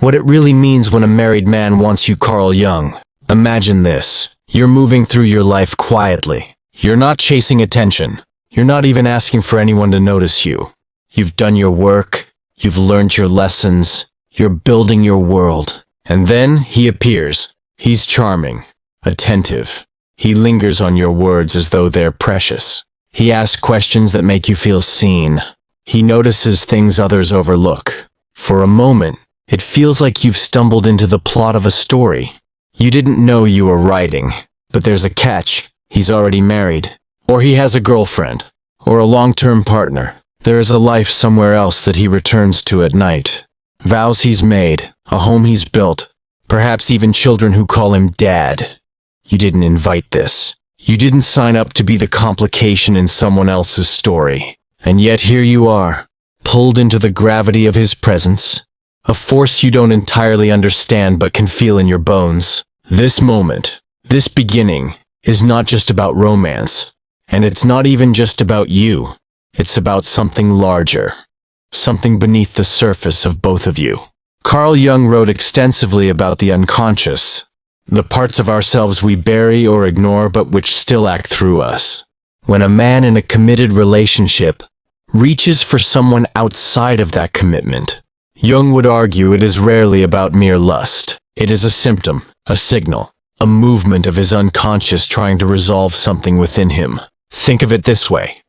What it really means when a married man wants you. Carl Jung. Imagine this. You're moving through your life quietly. You're not chasing attention. You're not even asking for anyone to notice you. You've done your work. You've learned your lessons. You're building your world. And then he appears. He's charming, attentive. He lingers on your words as though they're precious. He asks questions that make you feel seen. He notices things others overlook. For a moment, it feels like you've stumbled into the plot of a story. You didn't know you were writing, but there's a catch. He's already married, or he has a girlfriend, or a long-term partner. There is a life somewhere else that he returns to at night. Vows he's made, a home he's built, perhaps even children who call him Dad. You didn't invite this. You didn't sign up to be the complication in someone else's story. And yet here you are, pulled into the gravity of his presence, a force you don't entirely understand but can feel in your bones. This moment, this beginning, is not just about romance, and it's not even just about you. It's about something larger, something beneath the surface of both of you. Carl Jung wrote extensively about the unconscious, the parts of ourselves we bury or ignore but which still act through us. When a man in a committed relationship reaches for someone outside of that commitment, Jung would argue it is rarely about mere lust. It is a symptom, a signal, a movement of his unconscious trying to resolve something within him. Think of it this way.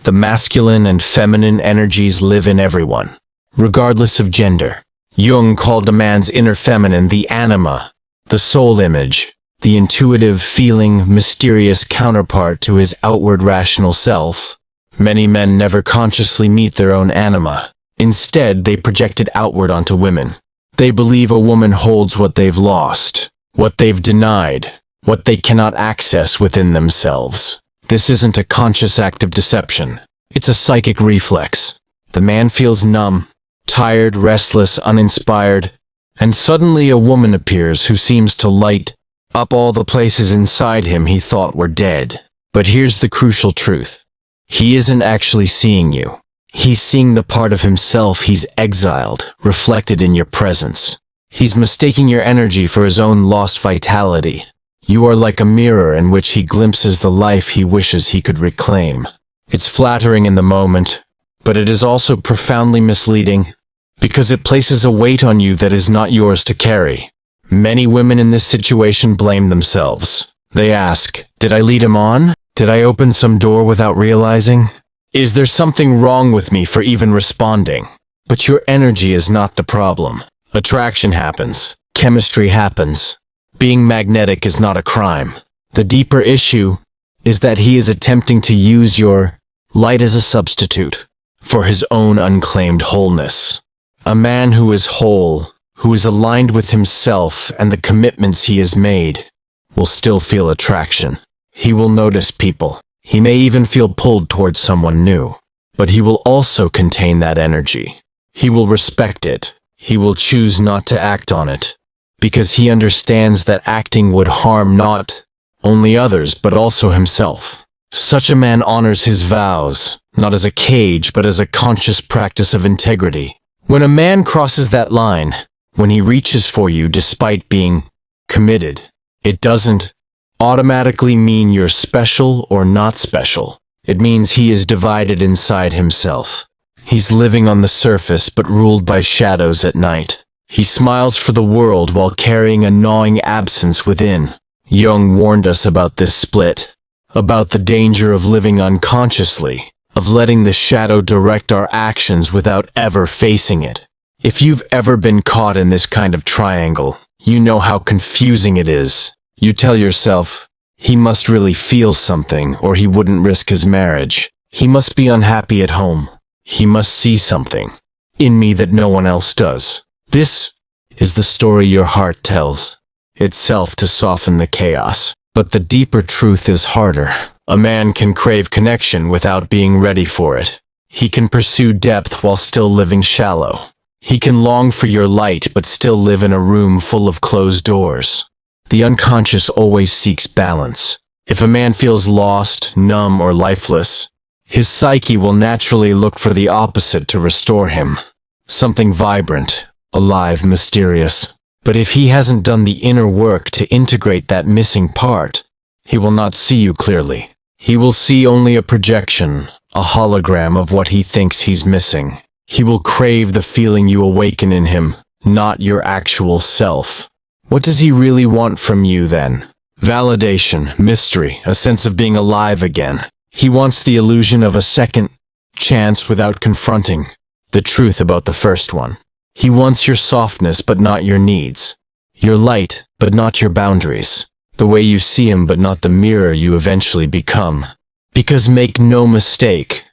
The masculine and feminine energies live in everyone, regardless of gender. Jung called a man's inner feminine the anima, the soul image, the intuitive, feeling, mysterious counterpart to his outward rational self. Many men never consciously meet their own anima. Instead, they project it outward onto women. They believe a woman holds what they've lost, what they've denied, what they cannot access within themselves. This isn't a conscious act of deception. It's a psychic reflex. The man feels numb, tired, restless, uninspired, and suddenly a woman appears who seems to light up all the places inside him he thought were dead. But here's the crucial truth. He isn't actually seeing you. He's seeing the part of himself he's exiled, reflected in your presence. He's mistaking your energy for his own lost vitality. You are like a mirror in which he glimpses the life he wishes he could reclaim. It's flattering in the moment, but it is also profoundly misleading, because it places a weight on you that is not yours to carry. Many women in this situation blame themselves. They ask, did I lead him on? Did I open some door without realizing? Is there something wrong with me for even responding? But your energy is not the problem. Attraction happens. Chemistry happens. Being magnetic is not a crime. The deeper issue is that he is attempting to use your light as a substitute for his own unclaimed wholeness. A man who is whole, who is aligned with himself and the commitments he has made, will still feel attraction. He will notice people. He may even feel pulled towards someone new. But he will also contain that energy. He will respect it. He will choose not to act on it, because he understands that acting would harm not only others but also himself. Such a man honors his vows, not as a cage but as a conscious practice of integrity. When a man crosses that line, when he reaches for you despite being committed, it doesn't automatically mean you're special or not special. It means he is divided inside himself. He's living on the surface but ruled by shadows at night. He smiles for the world while carrying a gnawing absence within. Jung warned us about this split, about the danger of living unconsciously, of letting the shadow direct our actions without ever facing it. If you've ever been caught in this kind of triangle, you know how confusing it is. You tell yourself, he must really feel something or he wouldn't risk his marriage. He must be unhappy at home. He must see something in me that no one else does. This is the story your heart tells itself to soften the chaos. But the deeper truth is harder. A man can crave connection without being ready for it. He can pursue depth while still living shallow. He can long for your light but still live in a room full of closed doors. The unconscious always seeks balance. If a man feels lost, numb, or lifeless, his psyche will naturally look for the opposite to restore him. Something vibrant, alive, mysterious. But if he hasn't done the inner work to integrate that missing part, he will not see you clearly. He will see only a projection, a hologram of what he thinks he's missing. He will crave the feeling you awaken in him, not your actual self. What does he really want from you then? Validation, mystery, a sense of being alive again. He wants the illusion of a second chance without confronting the truth about the first one. He wants your softness but not your needs, your light but not your boundaries, the way you see him but not the mirror you eventually become. Because make no mistake,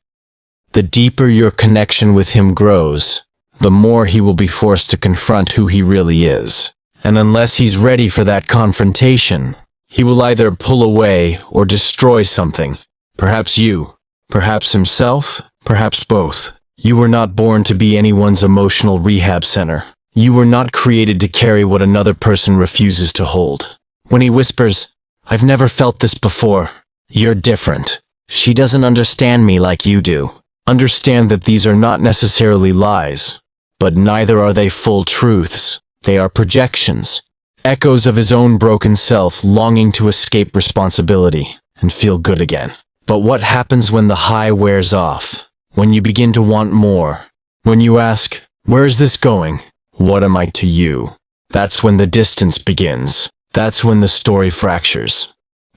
the deeper your connection with him grows, the more he will be forced to confront who he really is. And unless he's ready for that confrontation, he will either pull away or destroy something. Perhaps you, perhaps himself, perhaps both. You were not born to be anyone's emotional rehab center. You were not created to carry what another person refuses to hold. When he whispers, "I've never felt this before," you're different. She doesn't understand me like you do. Understand that these are not necessarily lies, but neither are they full truths. They are projections, echoes of his own broken self longing to escape responsibility and feel good again. But what happens when the high wears off? When you begin to want more, when you ask, "Where is this going? What am I to you?" That's when the distance begins. That's when the story fractures.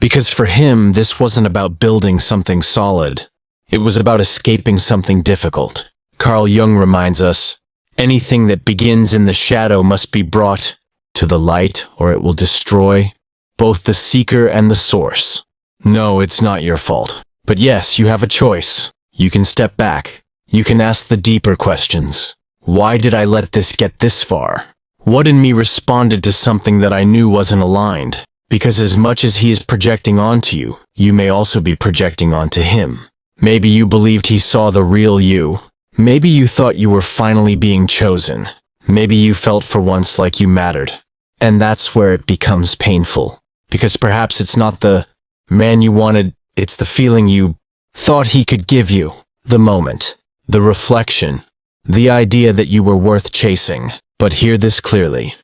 Because for him, this wasn't about building something solid. It was about escaping something difficult. Carl Jung reminds us, anything that begins in the shadow must be brought to the light or it will destroy both the seeker and the source. No, it's not your fault. But yes, you have a choice. You can step back. You can ask the deeper questions. Why did I let this get this far? What in me responded to something that I knew wasn't aligned? Because as much as he is projecting onto you, you may also be projecting onto him. Maybe you believed he saw the real you. Maybe you thought you were finally being chosen. Maybe you felt for once like you mattered. And that's where it becomes painful. Because perhaps it's not the man you wanted, it's the feeling you thought he could give you, the moment, the reflection, the idea that you were worth chasing. But hear this clearly.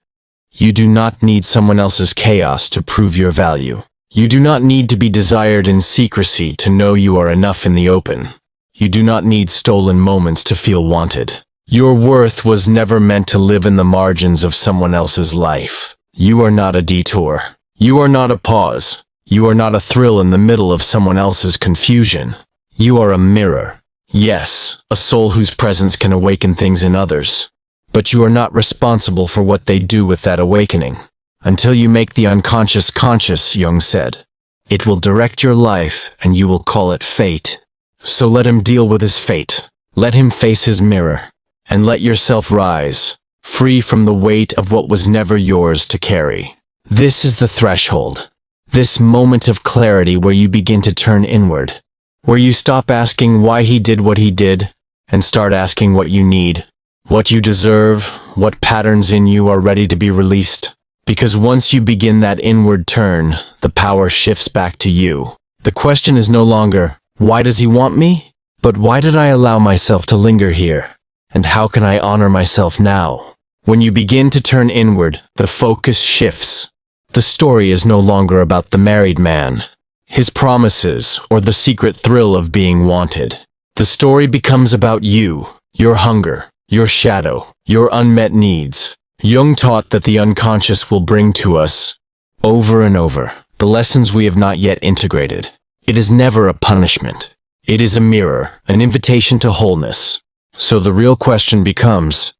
You do not need someone else's chaos to prove your value. You do not need to be desired in secrecy to know you are enough in the open. You do not need stolen moments to feel wanted. Your worth was never meant to live in the margins of someone else's life. You are not a detour. You are not a pause. You are not a thrill in the middle of someone else's confusion. You are a mirror. Yes, a soul whose presence can awaken things in others. But you are not responsible for what they do with that awakening. Until you make the unconscious conscious, Jung said. It will direct your life and you will call it fate. So let him deal with his fate. Let him face his mirror. And let yourself rise, free from the weight of what was never yours to carry. This is the threshold. This moment of clarity where you begin to turn inward. Where you stop asking why he did what he did, and start asking what you need, what you deserve, what patterns in you are ready to be released. Because once you begin that inward turn, the power shifts back to you. The question is no longer, why does he want me? But why did I allow myself to linger here? And how can I honor myself now? When you begin to turn inward, the focus shifts. The story is no longer about the married man, his promises, or the secret thrill of being wanted. The story becomes about you, your hunger, your shadow, your unmet needs. Jung taught that the unconscious will bring to us, over and over, the lessons we have not yet integrated. It is never a punishment. It is a mirror, an invitation to wholeness. So the real question becomes,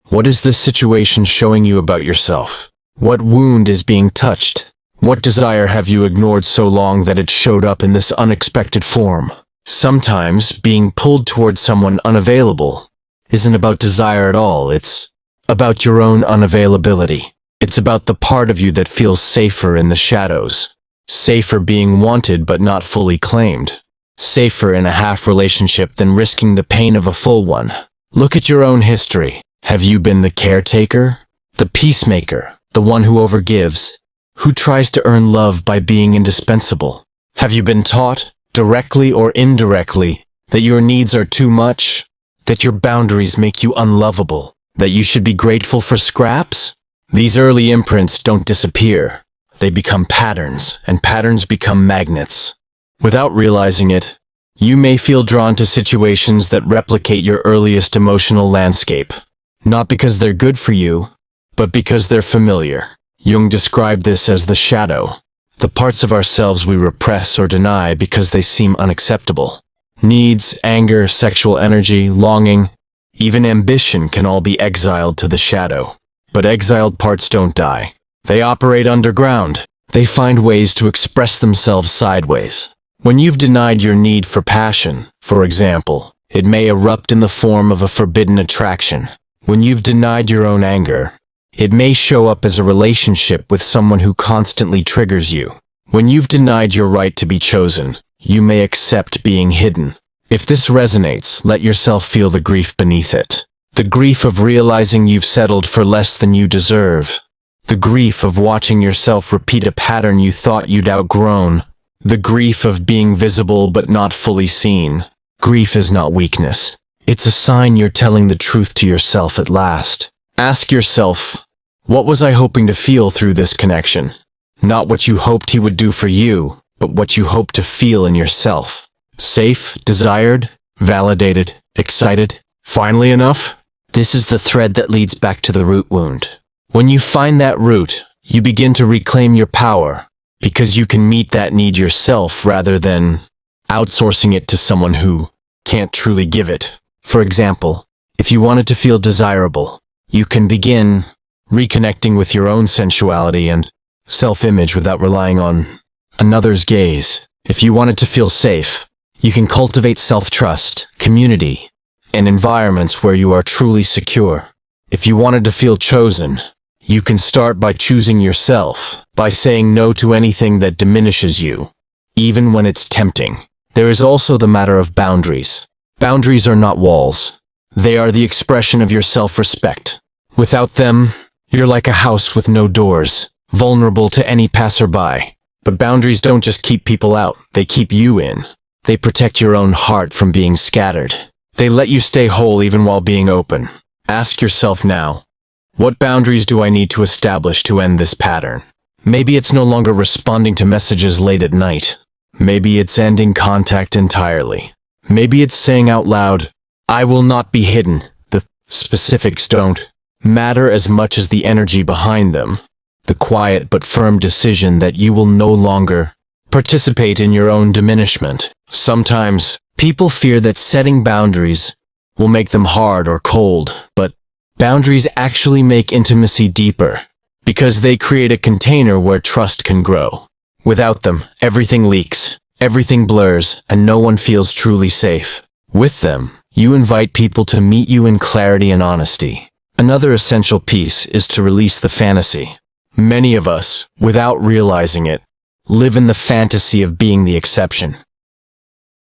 what is this situation showing you about yourself? What wound is being touched? What desire have you ignored so long that it showed up in this unexpected form? Sometimes being pulled towards someone unavailable isn't about desire at all. It's about your own unavailability. It's about the part of you that feels safer in the shadows. Safer being wanted but not fully claimed. Safer in a half relationship than risking the pain of a full one. Look at your own history. Have you been the caretaker? The peacemaker? The one who overgives? Who tries to earn love by being indispensable? Have you been taught, directly or indirectly, that your needs are too much? That your boundaries make you unlovable? That you should be grateful for scraps? These early imprints don't disappear. They become patterns, and patterns become magnets. Without realizing it, you may feel drawn to situations that replicate your earliest emotional landscape. Not because they're good for you, but because they're familiar. Jung described this as the shadow, the parts of ourselves we repress or deny because they seem unacceptable. Needs, anger, sexual energy, longing, even ambition can all be exiled to the shadow. But exiled parts don't die. They operate underground. They find ways to express themselves sideways. When you've denied your need for passion, for example, it may erupt in the form of a forbidden attraction. When you've denied your own anger, it may show up as a relationship with someone who constantly triggers you. When you've denied your right to be chosen, you may accept being hidden. If this resonates, let yourself feel the grief beneath it. The grief of realizing you've settled for less than you deserve. The grief of watching yourself repeat a pattern you thought you'd outgrown. The grief of being visible but not fully seen. Grief is not weakness. It's a sign you're telling the truth to yourself at last. Ask yourself, what was I hoping to feel through this connection? Not what you hoped he would do for you, but what you hope to feel in yourself. Safe, desired, validated, excited, finally enough? This is the thread that leads back to the root wound. When you find that root, you begin to reclaim your power, because you can meet that need yourself rather than outsourcing it to someone who can't truly give it. For example, if you wanted to feel desirable, you can begin reconnecting with your own sensuality and self-image without relying on another's gaze. If you wanted to feel safe, you can cultivate self-trust, community, and environments where you are truly secure. If you wanted to feel chosen, you can start by choosing yourself, by saying no to anything that diminishes you, even when it's tempting. There is also the matter of boundaries. Boundaries are not walls. They are the expression of your self-respect. Without them, you're like a house with no doors, vulnerable to any passerby. But boundaries don't just keep people out, they keep you in. They protect your own heart from being scattered. They let you stay whole even while being open. Ask yourself now, what boundaries do I need to establish to end this pattern? Maybe it's no longer responding to messages late at night. Maybe it's ending contact entirely. Maybe it's saying out loud, I will not be hidden. The specifics don't matter as much as the energy behind them. The quiet but firm decision that you will no longer participate in your own diminishment. Sometimes, people fear that setting boundaries will make them hard or cold, but boundaries actually make intimacy deeper, because they create a container where trust can grow. Without them, everything leaks, everything blurs, and no one feels truly safe. With them, you invite people to meet you in clarity and honesty. Another essential piece is to release the fantasy. Many of us, without realizing it, live in the fantasy of being the exception.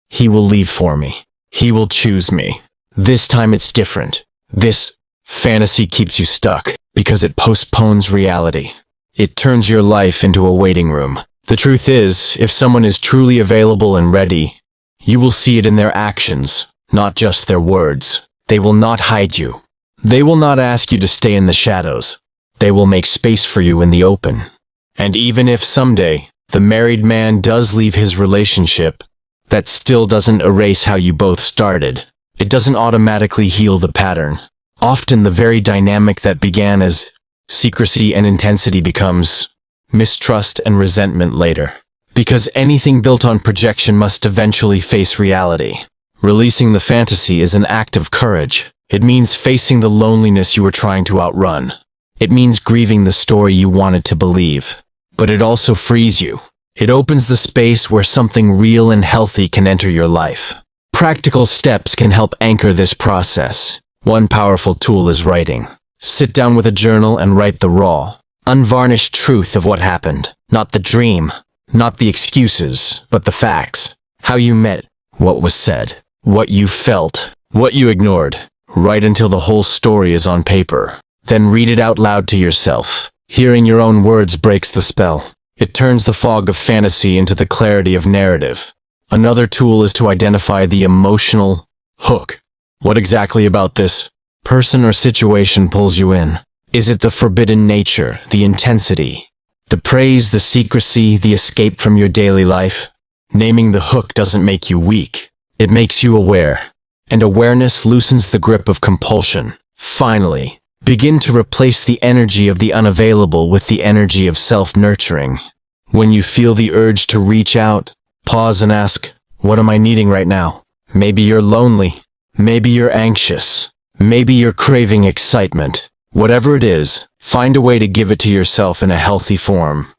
He will leave for me. He will choose me. This time it's different. This fantasy keeps you stuck because it postpones reality. It turns your life into a waiting room. The truth is, if someone is truly available and ready, you will see it in their actions, not just their words. They will not hide you. They will not ask you to stay in the shadows. They will make space for you in the open. And even if someday the married man does leave his relationship, that still doesn't erase how you both started. It doesn't automatically heal the pattern. Often the very dynamic that began as secrecy and intensity becomes mistrust and resentment later. Because anything built on projection must eventually face reality. Releasing the fantasy is an act of courage. It means facing the loneliness you were trying to outrun. It means grieving the story you wanted to believe. But it also frees you. It opens the space where something real and healthy can enter your life. Practical steps can help anchor this process. One powerful tool is writing. Sit down with a journal and write the raw, unvarnished truth of what happened. Not the dream, not the excuses, but the facts. How you met, what was said, what you felt, what you ignored. Write until the whole story is on paper. Then read it out loud to yourself. Hearing your own words breaks the spell. It turns the fog of fantasy into the clarity of narrative. Another tool is to identify the emotional hook. What exactly about this person or situation pulls you in? Is it the forbidden nature, the intensity, the praise, the secrecy, the escape from your daily life? Naming the hook doesn't make you weak. It makes you aware. And awareness loosens the grip of compulsion. Finally, begin to replace the energy of the unavailable with the energy of self-nurturing. When you feel the urge to reach out, pause and ask, what am I needing right now? Maybe you're lonely. Maybe you're anxious. Maybe you're craving excitement. Whatever it is, find a way to give it to yourself in a healthy form.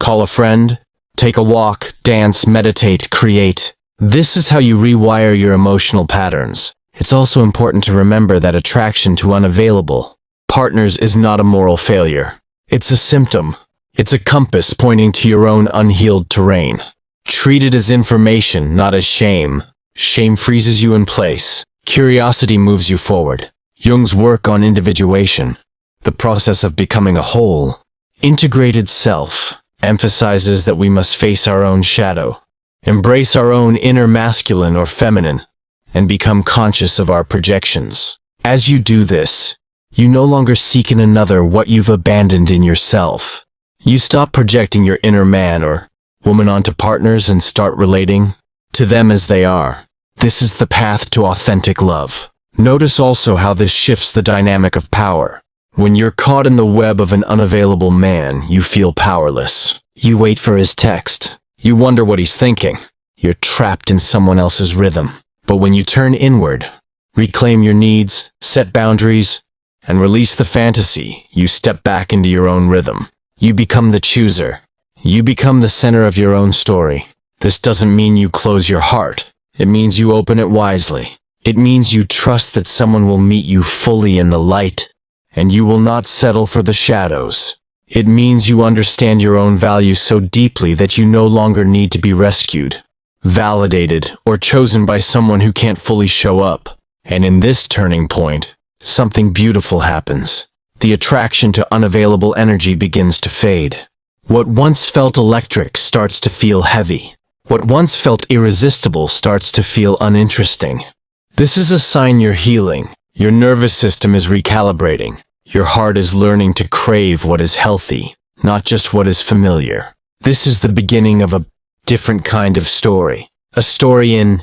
Call a friend, take a walk, dance, meditate, create. This is how you rewire your emotional patterns. It's also important to remember that attraction to unavailable partners is not a moral failure. It's a symptom. It's a compass pointing to your own unhealed terrain. Treat it as information, not as shame. Shame freezes you in place. Curiosity moves you forward. Jung's work on individuation, the process of becoming a whole, integrated self, emphasizes that we must face our own shadow, embrace our own inner masculine or feminine, and become conscious of our projections. As you do this, you no longer seek in another what you've abandoned in yourself. You stop projecting your inner man or woman onto partners and start relating to them as they are. This is the path to authentic love. Notice also how this shifts the dynamic of power. When you're caught in the web of an unavailable man, you feel powerless. You wait for his text. You wonder what he's thinking. You're trapped in someone else's rhythm. But when you turn inward, reclaim your needs, set boundaries, and release the fantasy, you step back into your own rhythm. You become the chooser. You become the center of your own story. This doesn't mean you close your heart. It means you open it wisely. It means you trust that someone will meet you fully in the light, and you will not settle for the shadows. It means you understand your own value so deeply that you no longer need to be rescued, validated, or chosen by someone who can't fully show up. And in this turning point, something beautiful happens. The attraction to unavailable energy begins to fade. What once felt electric starts to feel heavy. What once felt irresistible starts to feel uninteresting. This is a sign you're healing. Your nervous system is recalibrating. Your heart is learning to crave what is healthy, not just what is familiar. This is the beginning of a different kind of story. A story in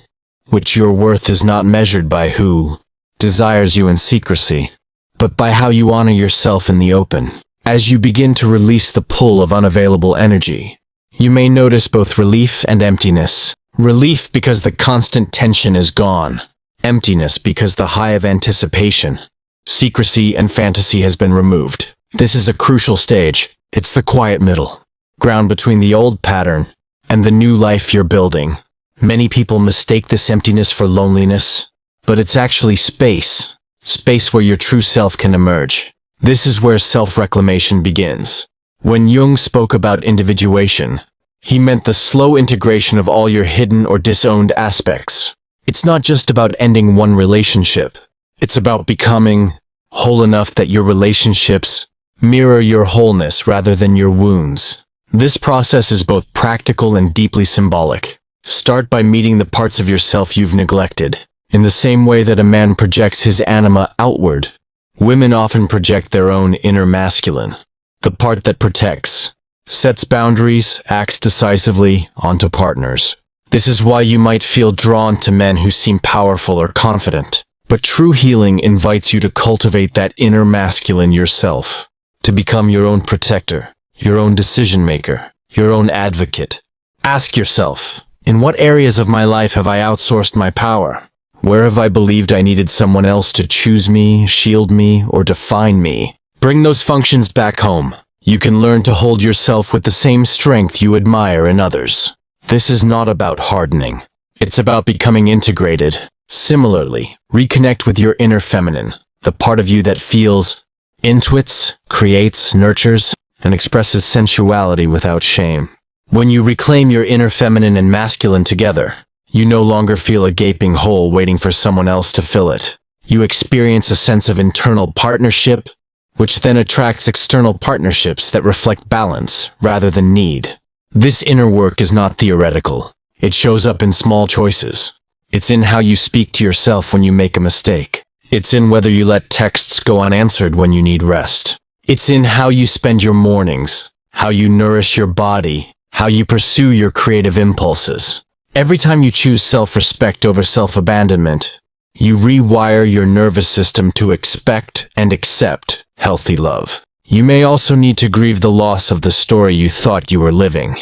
which your worth is not measured by who desires you in secrecy, but by how you honor yourself in the open. As you begin to release the pull of unavailable energy, you may notice both relief and emptiness. Relief because the constant tension is gone. Emptiness because the high of anticipation, secrecy, and fantasy has been removed. This is a crucial stage. It's the quiet middle, ground between the old pattern and the new life you're building. Many people mistake this emptiness for loneliness, but it's actually space. Space where your true self can emerge. This is where self-reclamation begins. When Jung spoke about individuation, he meant the slow integration of all your hidden or disowned aspects. It's not just about ending one relationship. It's about becoming whole enough that your relationships mirror your wholeness rather than your wounds. This process is both practical and deeply symbolic. Start by meeting the parts of yourself you've neglected. In the same way that a man projects his anima outward, women often project their own inner masculine, the part that protects, sets boundaries, acts decisively onto partners. This is why you might feel drawn to men who seem powerful or confident. But true healing invites you to cultivate that inner masculine yourself, to become your own protector, your own decision maker, your own advocate. Ask yourself, in what areas of my life have I outsourced my power? Where have I believed I needed someone else to choose me, shield me, or define me? Bring those functions back home. You can learn to hold yourself with the same strength you admire in others. This is not about hardening. It's about becoming integrated. Similarly, reconnect with your inner feminine, the part of you that feels, intuits, creates, nurtures, and expresses sensuality without shame. When you reclaim your inner feminine and masculine together, you no longer feel a gaping hole waiting for someone else to fill it. You experience a sense of internal partnership, which then attracts external partnerships that reflect balance rather than need. This inner work is not theoretical. It shows up in small choices. It's in how you speak to yourself when you make a mistake, It's in whether you let texts go unanswered when you need rest. It's in how you spend your mornings, how you nourish your body, how you pursue your creative impulses. Every time you choose self-respect over self-abandonment, you rewire your nervous system to expect and accept healthy love. You may also need to grieve the loss of the story you thought you were living.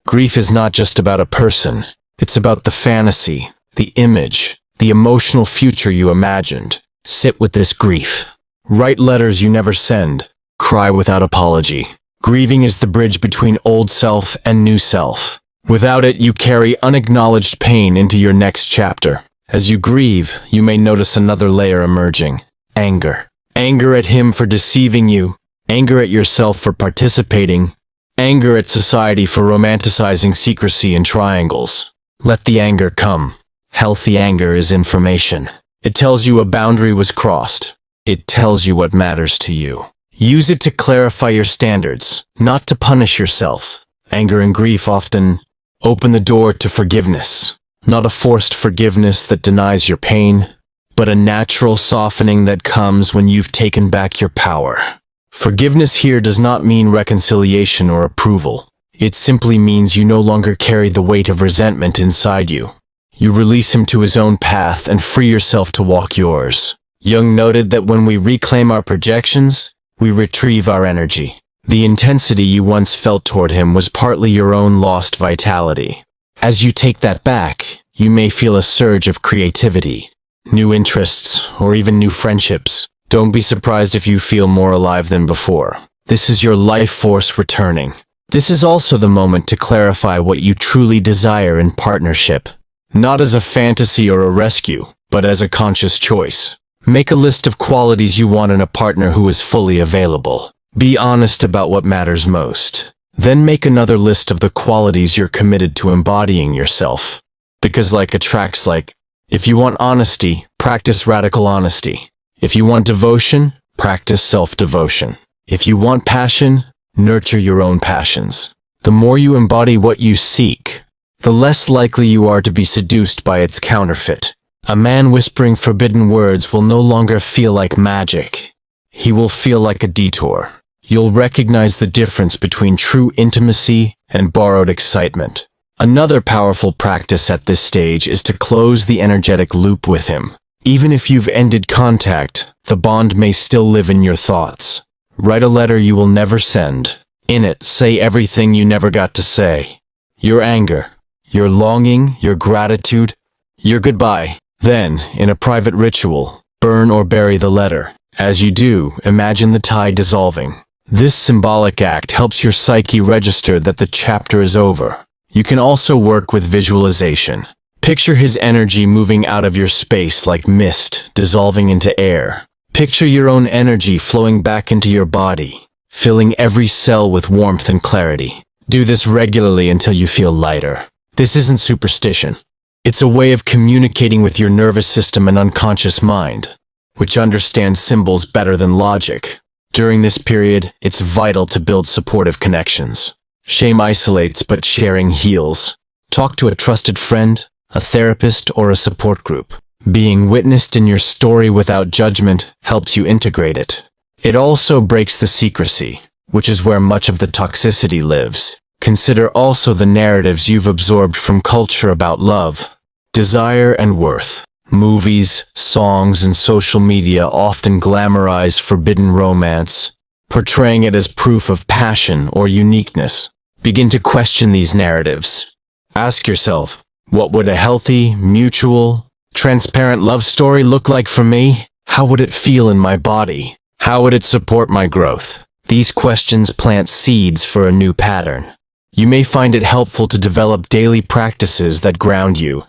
Grief is not just about a person. It's about the fantasy, the image, the emotional future you imagined. Sit with this grief. Write letters you never send. Cry without apology. Grieving is the bridge between old self and new self. Without it, you carry unacknowledged pain into your next chapter. As you grieve, you may notice another layer emerging. Anger. Anger at him for deceiving you. Anger at yourself for participating. Anger at society for romanticizing secrecy and triangles. Let the anger come. Healthy anger is information. It tells you a boundary was crossed. It tells you what matters to you. Use it to clarify your standards, not to punish yourself. Anger and grief often open the door to forgiveness. Not a forced forgiveness that denies your pain, but a natural softening that comes when you've taken back your power. Forgiveness here does not mean reconciliation or approval. It simply means you no longer carry the weight of resentment inside you. You release him to his own path and free yourself to walk yours. Jung noted that when we reclaim our projections, we retrieve our energy. The intensity you once felt toward him was partly your own lost vitality. As you take that back, you may feel a surge of creativity, new interests, or even new friendships. Don't be surprised if you feel more alive than before. This is your life force returning. This is also the moment to clarify what you truly desire in partnership. Not as a fantasy or a rescue, but as a conscious choice. Make a list of qualities you want in a partner who is fully available. Be honest about what matters most. Then make another list of the qualities you're committed to embodying yourself. Because like attracts like. If you want honesty, practice radical honesty. If you want devotion, practice self-devotion. If you want passion, nurture your own passions. The more you embody what you seek, the less likely you are to be seduced by its counterfeit. A man whispering forbidden words will no longer feel like magic. He will feel like a detour. You'll recognize the difference between true intimacy and borrowed excitement. Another powerful practice at this stage is to close the energetic loop with him. Even if you've ended contact, the bond may still live in your thoughts. Write a letter you will never send. In it, say everything you never got to say. Your anger, your longing, your gratitude, your goodbye. Then, in a private ritual, burn or bury the letter. As you do, imagine the tie dissolving. This symbolic act helps your psyche register that the chapter is over. You can also work with visualization. Picture his energy moving out of your space like mist, dissolving into air. Picture your own energy flowing back into your body, filling every cell with warmth and clarity. Do this regularly until you feel lighter. This isn't superstition. It's a way of communicating with your nervous system and unconscious mind, which understands symbols better than logic. During this period, it's vital to build supportive connections. Shame isolates, but sharing heals. Talk to a trusted friend, a therapist, or a support group. Being witnessed in your story without judgment helps you integrate it. It also breaks the secrecy, which is where much of the toxicity lives. Consider also the narratives you've absorbed from culture about love, desire, and worth. Movies, songs, and social media often glamorize forbidden romance, portraying it as proof of passion or uniqueness. Begin to question these narratives. Ask yourself, what would a healthy, mutual, transparent love story look like for me? How would it feel in my body? How would it support my growth? These questions plant seeds for a new pattern. You may find it helpful to develop daily practices that ground you.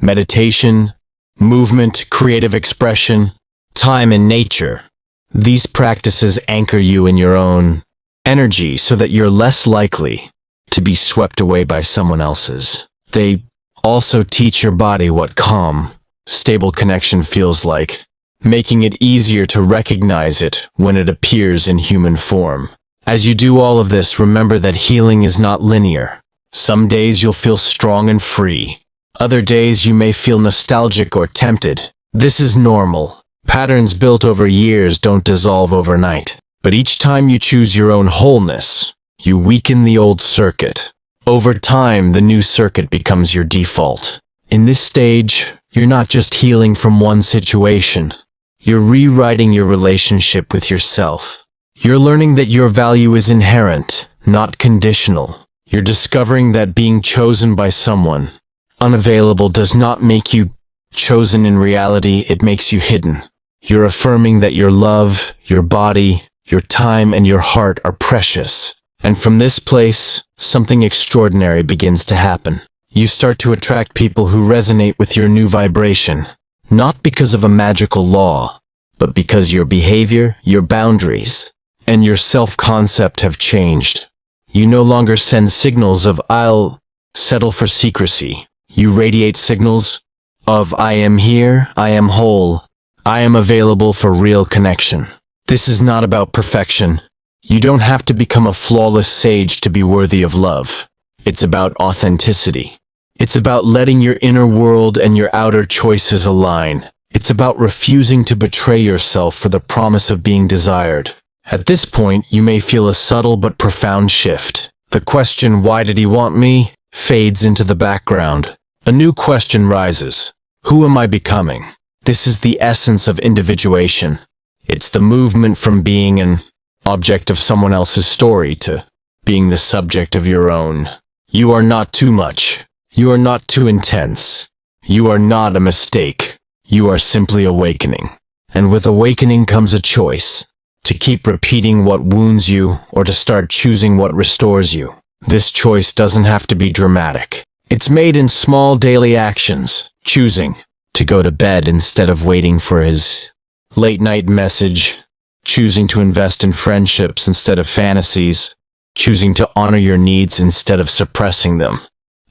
Meditation, movement, creative expression, time in nature. These practices anchor you in your own energy so that you're less likely to be swept away by someone else's. They also teach your body what calm, stable connection feels like, making it easier to recognize it when it appears in human form. As you do all of this, remember that healing is not linear. Some days you'll feel strong and free. Other days you may feel nostalgic or tempted. This is normal. Patterns built over years don't dissolve overnight. But each time you choose your own wholeness, you weaken the old circuit. Over time, the new circuit becomes your default. In this stage, you're not just healing from one situation. You're rewriting your relationship with yourself. You're learning that your value is inherent, not conditional. You're discovering that being chosen by someone unavailable does not make you chosen in reality, it makes you hidden. You're affirming that your love, your body, your time, and your heart are precious. And from this place, something extraordinary begins to happen. You start to attract people who resonate with your new vibration, not because of a magical law, but because your behavior, your boundaries, and your self-concept have changed. You no longer send signals of "I'll settle for secrecy." You radiate signals of "I am here, I am whole, I am available for real connection." This is not about perfection. You don't have to become a flawless sage to be worthy of love. It's about authenticity. It's about letting your inner world and your outer choices align. It's about refusing to betray yourself for the promise of being desired. At this point, you may feel a subtle but profound shift. The question, "Why did he want me?" fades into the background. A new question rises. Who am I becoming? This is the essence of individuation. It's the movement from being an object of someone else's story to being the subject of your own. You are not too much. You are not too intense. You are not a mistake. You are simply awakening. And with awakening comes a choice. To keep repeating what wounds you or to start choosing what restores you. This choice doesn't have to be dramatic. It's made in small daily actions. Choosing to go to bed instead of waiting for his late-night message. Choosing to invest in friendships instead of fantasies. Choosing to honor your needs instead of suppressing them.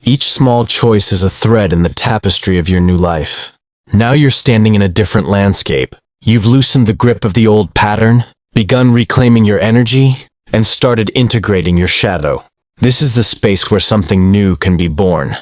Each small choice is a thread in the tapestry of your new life. Now you're standing in a different landscape. You've loosened the grip of the old pattern, begun reclaiming your energy, and started integrating your shadow. This is the space where something new can be born.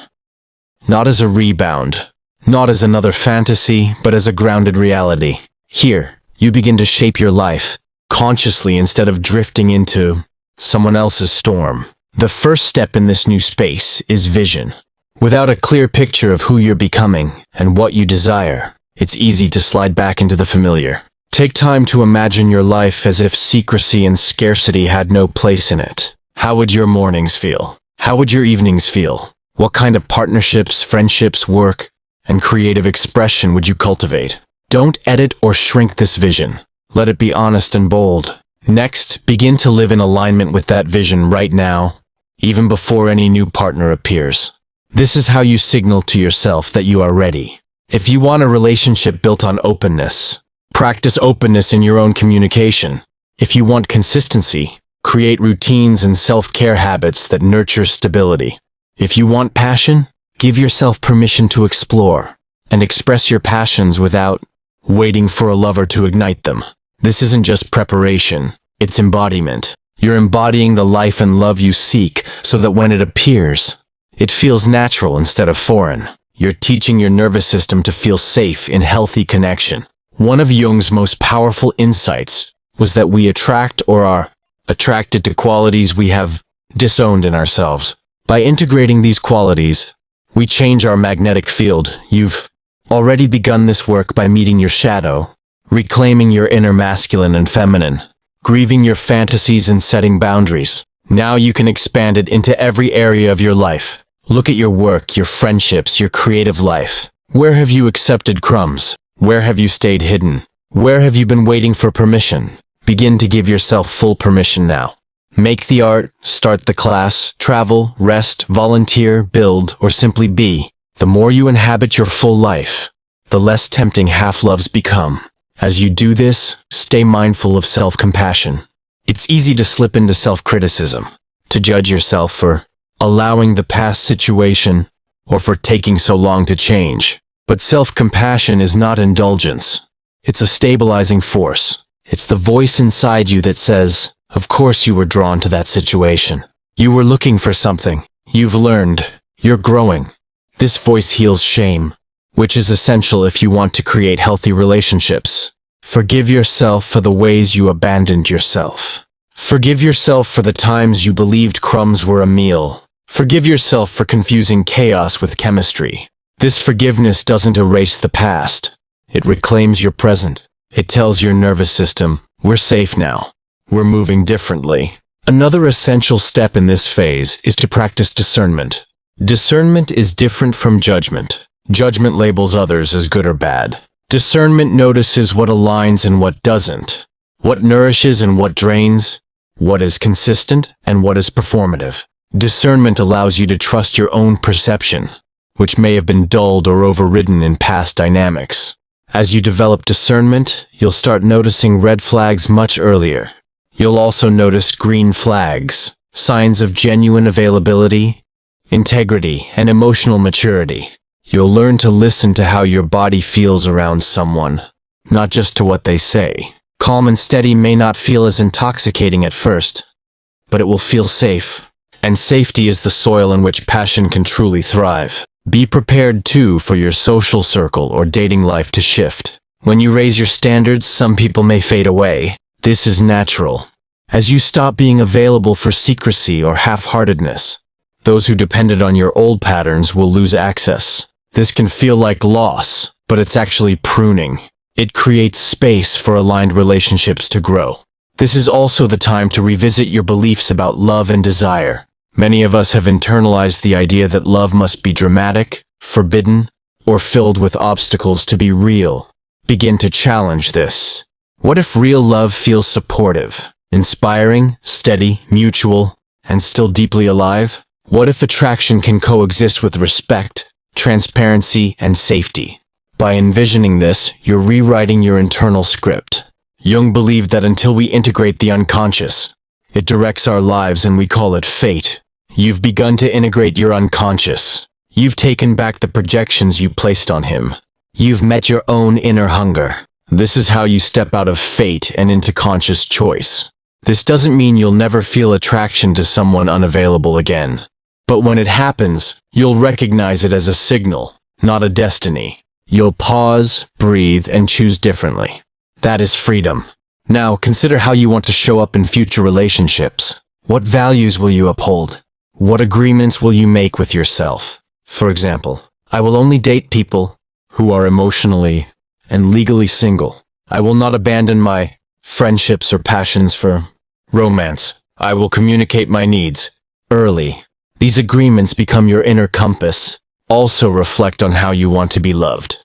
Not as a rebound, not as another fantasy, but as a grounded reality. Here, you begin to shape your life, consciously instead of drifting into someone else's storm. The first step in this new space is vision. Without a clear picture of who you're becoming and what you desire, it's easy to slide back into the familiar. Take time to imagine your life as if secrecy and scarcity had no place in it. How would your mornings feel? How would your evenings feel? What kind of partnerships, friendships, work, and creative expression would you cultivate? Don't edit or shrink this vision. Let it be honest and bold. Next, begin to live in alignment with that vision right now, even before any new partner appears. This is how you signal to yourself that you are ready. If you want a relationship built on openness, practice openness in your own communication. If you want consistency, create routines and self-care habits that nurture stability. If you want passion, give yourself permission to explore and express your passions without waiting for a lover to ignite them. This isn't just preparation, it's embodiment. You're embodying the life and love you seek so that when it appears, it feels natural instead of foreign. You're teaching your nervous system to feel safe in healthy connection. One of Jung's most powerful insights was that we attract or are attracted to qualities we have disowned in ourselves. By integrating these qualities, we change our magnetic field. You've already begun this work by meeting your shadow, reclaiming your inner masculine and feminine, grieving your fantasies and setting boundaries. Now you can expand it into every area of your life. Look at your work, your friendships, your creative life. Where have you accepted crumbs? Where have you stayed hidden? Where have you been waiting for permission? Begin to give yourself full permission now. Make the art, start the class, travel, rest, volunteer, build, or simply be. The more you inhabit your full life, the less tempting half-loves become. As you do this, stay mindful of self-compassion. It's easy to slip into self-criticism, to judge yourself for allowing the past situation or for taking so long to change. But self-compassion is not indulgence. It's a stabilizing force. It's the voice inside you that says, of course you were drawn to that situation. You were looking for something. You've learned. You're growing. This voice heals shame, which is essential if you want to create healthy relationships. Forgive yourself for the ways you abandoned yourself. Forgive yourself for the times you believed crumbs were a meal. Forgive yourself for confusing chaos with chemistry. This forgiveness doesn't erase the past. It reclaims your present. It tells your nervous system, we're safe now. We're moving differently. Another essential step in this phase is to practice discernment. Discernment is different from judgment. Judgment labels others as good or bad. Discernment notices what aligns and what doesn't, what nourishes and what drains, what is consistent and what is performative. Discernment allows you to trust your own perception, which may have been dulled or overridden in past dynamics. As you develop discernment, you'll start noticing red flags much earlier. You'll also notice green flags, signs of genuine availability, integrity, and emotional maturity. You'll learn to listen to how your body feels around someone, not just to what they say. Calm and steady may not feel as intoxicating at first, but it will feel safe. And safety is the soil in which passion can truly thrive. Be prepared, too, for your social circle or dating life to shift. When you raise your standards, some people may fade away. This is natural. As you stop being available for secrecy or half-heartedness, those who depended on your old patterns will lose access. This can feel like loss, but it's actually pruning. It creates space for aligned relationships to grow. This is also the time to revisit your beliefs about love and desire. Many of us have internalized the idea that love must be dramatic, forbidden, or filled with obstacles to be real. Begin to challenge this. What if real love feels supportive, inspiring, steady, mutual, and still deeply alive? What if attraction can coexist with respect, transparency, and safety? By envisioning this, you're rewriting your internal script. Jung believed that until we integrate the unconscious, it directs our lives and we call it fate. You've begun to integrate your unconscious. You've taken back the projections you placed on him. You've met your own inner hunger. This is how you step out of fate and into conscious choice. This doesn't mean you'll never feel attraction to someone unavailable again. But when it happens, you'll recognize it as a signal, not a destiny. You'll pause, breathe, and choose differently. That is freedom. Now, consider how you want to show up in future relationships. What values will you uphold? What agreements will you make with yourself? For example, I will only date people who are emotionally and legally single. I will not abandon my friendships or passions for romance. I will communicate my needs early. These agreements become your inner compass. Also reflect on how you want to be loved.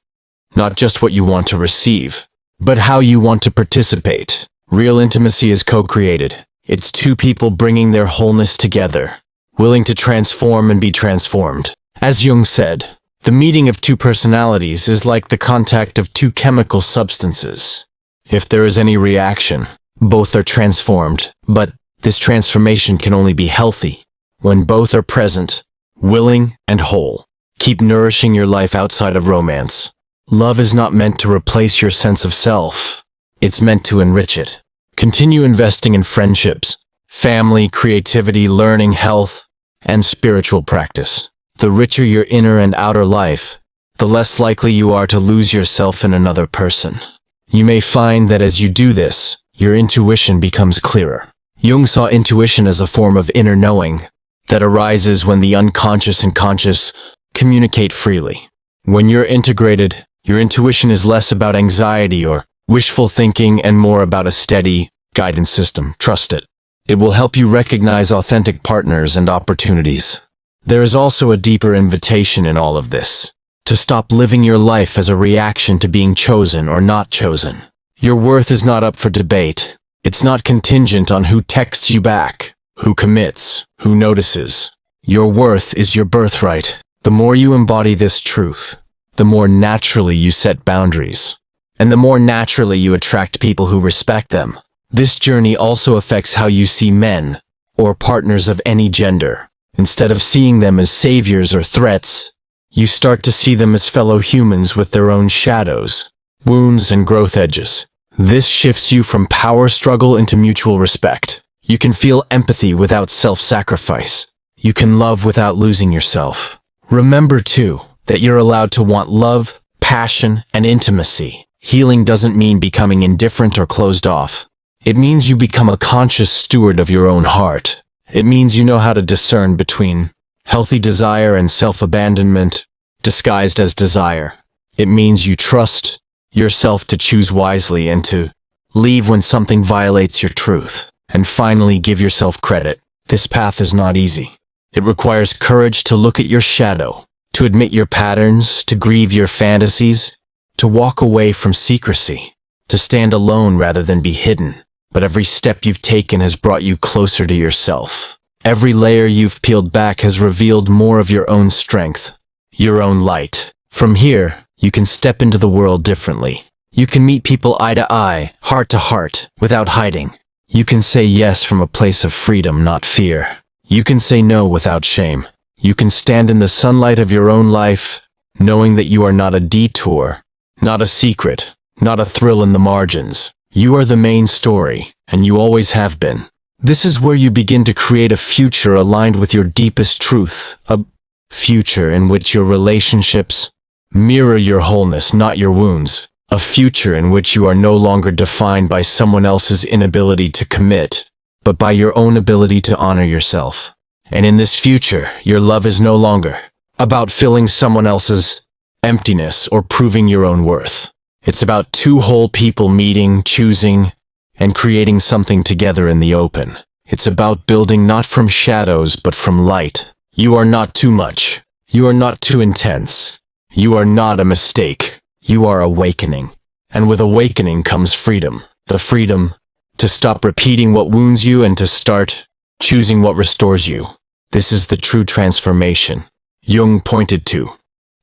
Not just what you want to receive, but how you want to participate. Real intimacy is co-created. It's two people bringing their wholeness together, willing to transform and be transformed. As Jung said, the meeting of two personalities is like the contact of two chemical substances. If there is any reaction, both are transformed, but this transformation can only be healthy when both are present, willing, and whole. Keep nourishing your life outside of romance. Love is not meant to replace your sense of self. It's meant to enrich it. Continue investing in friendships, family, creativity, learning, health, and spiritual practice. The richer your inner and outer life, the less likely you are to lose yourself in another person. You may find that as you do this, your intuition becomes clearer. Jung saw intuition as a form of inner knowing that arises when the unconscious and conscious communicate freely. When you're integrated, your intuition is less about anxiety or wishful thinking and more about a steady guidance system. Trust it. It will help you recognize authentic partners and opportunities. There is also a deeper invitation in all of this, to stop living your life as a reaction to being chosen or not chosen. Your worth is not up for debate. It's not contingent on who texts you back, who commits, who notices. Your worth is your birthright. The more you embody this truth, the more naturally you set boundaries, and the more naturally you attract people who respect them. This journey also affects how you see men, or partners of any gender. Instead of seeing them as saviors or threats, you start to see them as fellow humans with their own shadows, wounds, and growth edges. This shifts you from power struggle into mutual respect. You can feel empathy without self-sacrifice. You can love without losing yourself. Remember, too, that you're allowed to want love, passion, and intimacy. Healing doesn't mean becoming indifferent or closed off. It means you become a conscious steward of your own heart. It means you know how to discern between healthy desire and self-abandonment, disguised as desire. It means you trust yourself to choose wisely and to leave when something violates your truth. And finally, give yourself credit. This path is not easy. It requires courage to look at your shadow, to admit your patterns, to grieve your fantasies, to walk away from secrecy, to stand alone rather than be hidden. But every step you've taken has brought you closer to yourself. Every layer you've peeled back has revealed more of your own strength, your own light. From here, you can step into the world differently. You can meet people eye to eye, heart to heart, without hiding. You can say yes from a place of freedom, not fear. You can say no without shame. You can stand in the sunlight of your own life, knowing that you are not a detour, not a secret, not a thrill in the margins. You are the main story, and you always have been. This is where you begin to create a future aligned with your deepest truth, a future in which your relationships mirror your wholeness, not your wounds. A future in which you are no longer defined by someone else's inability to commit, but by your own ability to honor yourself. And in this future, your love is no longer about filling someone else's emptiness or proving your own worth. It's about two whole people meeting, choosing, and creating something together in the open. It's about building not from shadows, but from light. You are not too much. You are not too intense. You are not a mistake. You are awakening. And with awakening comes freedom. The freedom to stop repeating what wounds you and to start choosing what restores you. This is the true transformation Jung pointed to.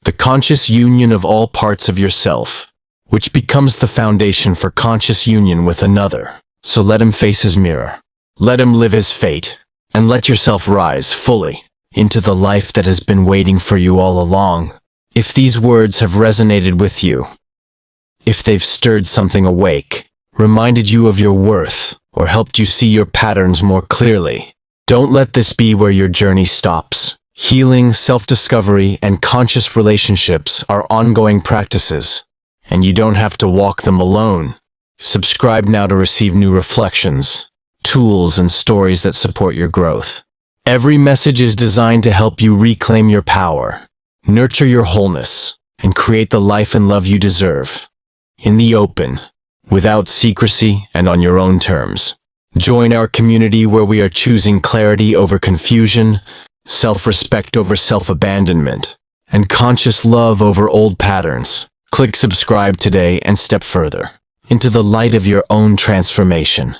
The conscious union of all parts of yourself, which becomes the foundation for conscious union with another. So let him face his mirror. Let him live his fate. And let yourself rise fully into the life that has been waiting for you all along. If these words have resonated with you, if they've stirred something awake, reminded you of your worth, or helped you see your patterns more clearly, don't let this be where your journey stops. Healing, self-discovery, and conscious relationships are ongoing practices, and you don't have to walk them alone. Subscribe now to receive new reflections, tools, and stories that support your growth. Every message is designed to help you reclaim your power, nurture your wholeness, and create the life and love you deserve. In the open, without secrecy, and on your own terms. Join our community where we are choosing clarity over confusion, self-respect over self-abandonment, and conscious love over old patterns. Click subscribe today and step further into the light of your own transformation.